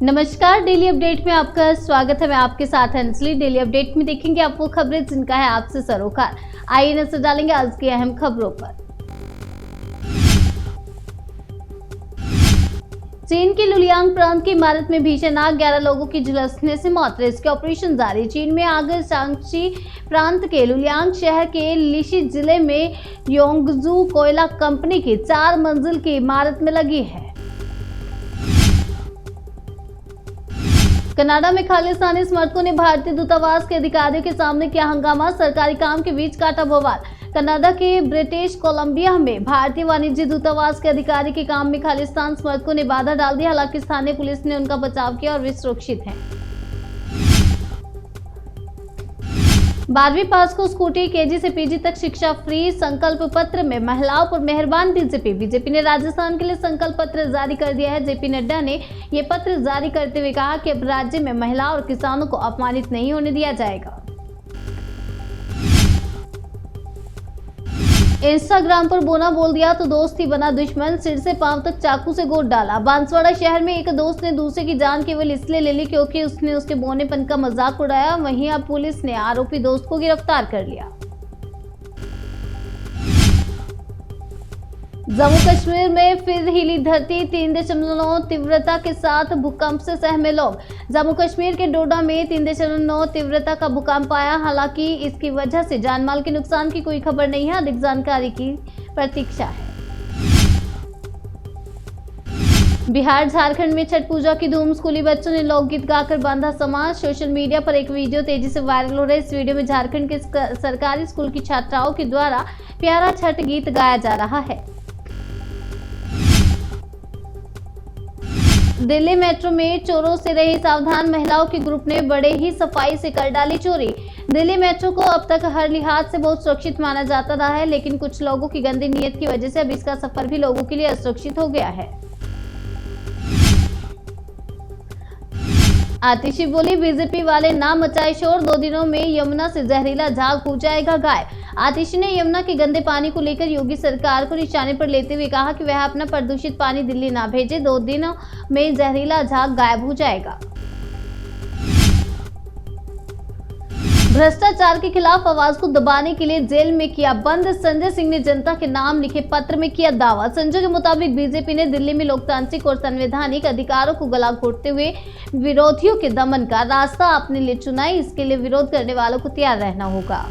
नमस्कार, daily update में आपका स्वागत है। मैं आपके साथ अंजलि। डेली अपडेट में देखेंगे आप वो खबरें जिनका है आपसे सरोकार। आइए नजर डालेंगे आज की अहम खबरों पर। चीन के लुलियांग प्रांत की इमारत में भीषण आग, 11 लोगों की झुलसने से मौत। रेस्क्यू ऑपरेशन जारी। चीन में आग शांगची प्रांत के लुलियांग शहर के लिशी जिले में योंगजू कोयला कंपनी की 4 मंजिल की इमारत में लगी है। कनाडा में खालिस्तानी समर्थकों ने भारतीय दूतावास के अधिकारियों के सामने किया हंगामा, सरकारी काम के बीच काटा बवाल। कनाडा के ब्रिटिश कोलंबिया में भारतीय वाणिज्य दूतावास के अधिकारी के काम में खालिस्तान समर्थकों ने बाधा डाल दी। हालांकि स्थानीय पुलिस ने उनका बचाव किया और वे सुरक्षित हैं। 12वीं पास को स्कूटी, केजी से पीजी तक शिक्षा फ्री। संकल्प पत्र में महिलाओं पर मेहरबान बीजेपी ने राजस्थान के लिए संकल्प पत्र जारी कर दिया है। जेपी नड्डा ने ये पत्र जारी करते हुए कहा कि अब राज्य में महिलाओं और किसानों को अपमानित नहीं होने दिया जाएगा। इंस्टाग्राम पर बोना बोल दिया तो दोस्त ही बना दुश्मन, सिर से पांव तक चाकू से गोद डाला। बांसवाड़ा शहर में एक दोस्त ने दूसरे की जान केवल इसलिए ले ली क्योंकि उसने उसके बोनेपन का मजाक उड़ाया। वहीं अब पुलिस ने आरोपी दोस्त को गिरफ्तार कर लिया। जम्मू कश्मीर में फिर हिली धरती, 3.9 तीव्रता के साथ भूकंप से सहमे लोग। जम्मू कश्मीर के डोडा में 3.9 तीव्रता का भूकंप आया। हालांकि इसकी वजह से जानमाल के नुकसान की कोई खबर नहीं है। अधिक जानकारी की प्रतीक्षा है। बिहार झारखंड में छठ पूजा की धूम, स्कूली बच्चों ने लोकगीत गाकर बांधा समाज। सोशल मीडिया पर एक वीडियो तेजी से वायरल हो रहा है। इस वीडियो में झारखंड के सरकारी स्कूल की छात्राओं के द्वारा प्यारा छठ गीत गाया जा रहा है। दिल्ली मेट्रो में चोरों से रही सावधान, महिलाओं के ग्रुप ने बड़े ही सफाई से कर डाली चोरी। दिल्ली मेट्रो को अब तक हर लिहाज से बहुत सुरक्षित माना जाता रहा है, लेकिन कुछ लोगों की गंदी नीयत की वजह से अब इसका सफर भी लोगों के लिए असुरक्षित हो गया है। आतिशी बोली, बीजेपी वाले ना मचाए शोर, 2 दिनों में यमुना से जहरीला झाग हो जाएगा गायब। आतिशी ने यमुना के गंदे पानी को लेकर योगी सरकार को निशाने पर लेते हुए कहा कि वह अपना प्रदूषित पानी दिल्ली ना भेजे, 2 दिनों में जहरीला झाग गायब हो जाएगा। भ्रष्टाचार के खिलाफ आवाज को दबाने के लिए जेल में किया बंद, संजय सिंह ने जनता के नाम लिखे पत्र में किया दावा। संजय के मुताबिक बीजेपी ने दिल्ली में लोकतांत्रिक और संवैधानिक अधिकारों को गला घोटते हुए विरोधियों के दमन का रास्ता अपने लिए चुना है। इसके लिए विरोध करने वालों को तैयार रहना होगा।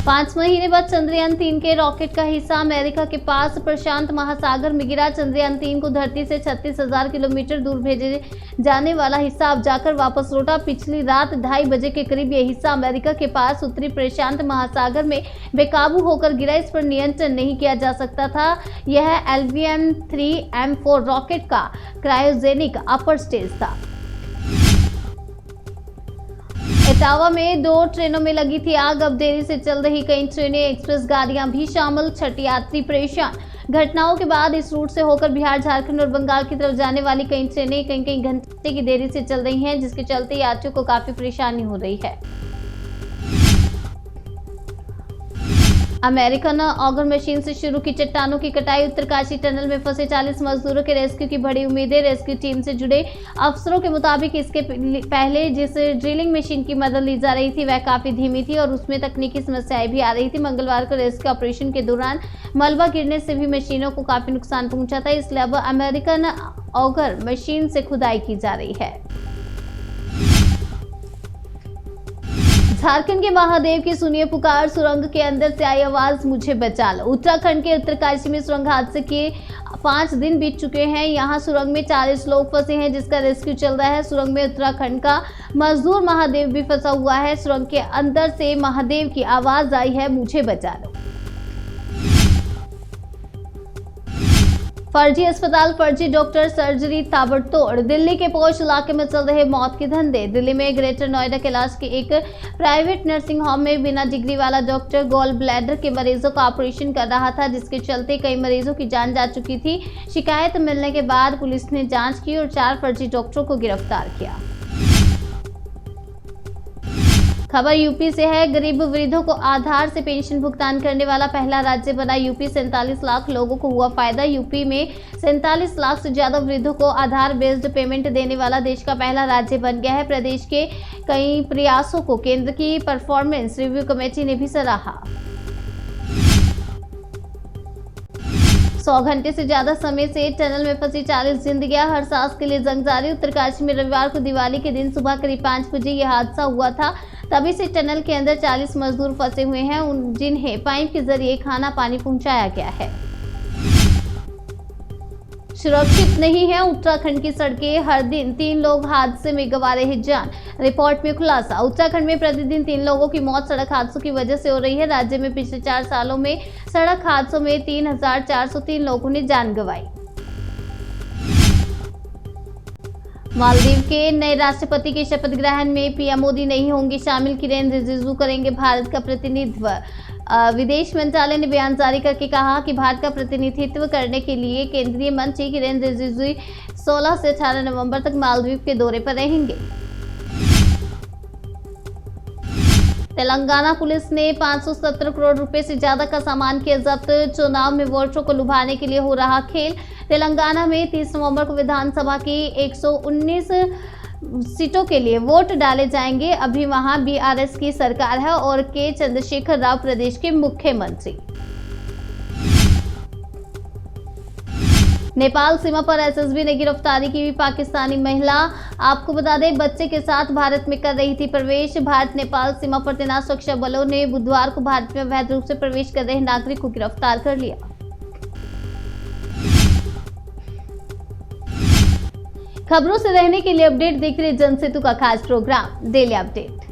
5 महीने बाद चंद्रयान 3 के रॉकेट का हिस्सा अमेरिका के पास प्रशांत महासागर में गिरा। चंद्रयान 3 को धरती से 36,000 किलोमीटर दूर भेजे जाने वाला हिस्सा अब जाकर वापस लौटा। पिछली रात 2:30 बजे के करीब यह हिस्सा अमेरिका के पास उत्तरी प्रशांत महासागर में बेकाबू होकर गिरा। इस पर नियंत्रण नहीं किया जा सकता था। यह LVM-3M4 रॉकेट का क्रायोजेनिक अपर स्टेज था। इटावा में 2 ट्रेनों में लगी थी आग, अब देरी से चल रही कई ट्रेनें, एक्सप्रेस गाड़ियां भी शामिल, छठ यात्री परेशान। घटनाओं के बाद इस रूट से होकर बिहार, झारखंड और बंगाल की तरफ जाने वाली कई ट्रेनें कई घंटे की देरी से चल रही हैं, जिसके चलते यात्रियों को काफी परेशानी हो रही है। अमेरिकन ऑगर मशीन से शुरू की चट्टानों की कटाई, उत्तरकाशी टनल में फंसे 40 मजदूरों के रेस्क्यू की बड़ी उम्मीदें। रेस्क्यू टीम से जुड़े अफसरों के मुताबिक इसके पहले जिस ड्रिलिंग मशीन की मदद ली जा रही थी वह काफी धीमी थी और उसमें तकनीकी समस्याएं भी आ रही थी। मंगलवार को रेस्क्यू ऑपरेशन के दौरान मलबा गिरने से भी मशीनों को काफी नुकसान पहुंचा था, इसलिए अब अमेरिकन ऑगर मशीन से खुदाई की जा रही है। झारखंड के महादेव की सुनिए पुकार, सुरंग के अंदर से आई आवाज मुझे बचा लो। उत्तराखंड के उत्तरकाशी में सुरंग हादसे के 5 दिन बीत चुके हैं। यहां सुरंग में 40 लोग फंसे हैं, जिसका रेस्क्यू चल रहा है। सुरंग में उत्तराखंड का मजदूर महादेव भी फंसा हुआ है। सुरंग के अंदर से महादेव की आवाज आई है, मुझे बचा लो। फर्जी अस्पताल, फर्जी डॉक्टर, सर्जरी ताबड़तोड़। दिल्ली के पॉश इलाके में चल रहे मौत के धंधे। दिल्ली में ग्रेटर नोएडा के इलाज के एक प्राइवेट नर्सिंग होम में बिना डिग्री वाला डॉक्टर गॉल ब्लैडर के मरीजों का ऑपरेशन कर रहा था, जिसके चलते कई मरीजों की जान जा चुकी थी। शिकायत मिलने के बाद पुलिस ने जांच की और 4 फर्जी डॉक्टरों को गिरफ्तार किया। खबर यूपी से है। गरीब वृद्धों को आधार से पेंशन भुगतान करने वाला पहला राज्य बना यूपी। 47 लाख लोगों को हुआ फायदा। यूपी में 47 लाख से ज्यादा वृद्धों को आधार बेस्ड पेमेंट देने वाला देश का पहला राज्य बन गया है। प्रदेश के कई प्रयासों को केंद्र की परफॉर्मेंस रिव्यू कमेटी ने भी सराहा। 100 घंटे से ज्यादा समय से टनल में फंसी 40 जिंदगियां, हर सांस के लिए जंग जारी। उत्तरकाशी में रविवार को दिवाली के दिन सुबह करीब 5 बजे यह हादसा हुआ था। तभी से टनल के अंदर 40 मजदूर फंसे हुए हैं, जिन्हें पाइप के जरिए खाना पानी पहुंचाया गया है। सुरक्षित नहीं है उत्तराखंड की सड़कें, हर दिन 3 लोग हादसे में गंवा रहे जान। रिपोर्ट में खुलासा। उत्तराखंड में प्रतिदिन 3 लोगों की मौत सड़क हादसों की वजह से हो रही है। राज्य में पिछले 4 सालों में सड़क हादसों में 3,403 लोगों ने जान गंवाई। मालदीव के नए राष्ट्रपति के शपथ ग्रहण में पीएम मोदी नहीं होंगे शामिल। किरेन रिजिजू करेंगे भारत का प्रतिनिधित्व। विदेश मंत्रालय ने बयान जारी करके कहा कि भारत का प्रतिनिधित्व करने के लिए केंद्रीय मंत्री किरेन रिजिजू 16 से 18 नवंबर तक मालदीव के दौरे पर रहेंगे। तेलंगाना पुलिस ने 570 करोड़ रुपए से ज्यादा का सामान किया जब्त। चुनाव में वोटरों को लुभाने के लिए हो रहा खेल। तेलंगाना में 30 नवंबर को विधानसभा की 119 सीटों के लिए वोट डाले जाएंगे। अभी वहां बीआरएस की सरकार है और के चंद्रशेखर राव प्रदेश के मुख्यमंत्री। नेपाल सीमा पर एसएसबी ने गिरफ्तारी की पाकिस्तानी महिला। आपको बता दें, बच्चे के साथ भारत में कर रही थी प्रवेश। भारत नेपाल सीमा पर तैनात सुरक्षा बलों ने बुधवार को भारत में अवैध रूप से प्रवेश कर रहे नागरिक को गिरफ्तार कर लिया। खबरों से रहने के लिए अपडेट देख रहे जनसेतु का खास प्रोग्राम डेली अपडेट।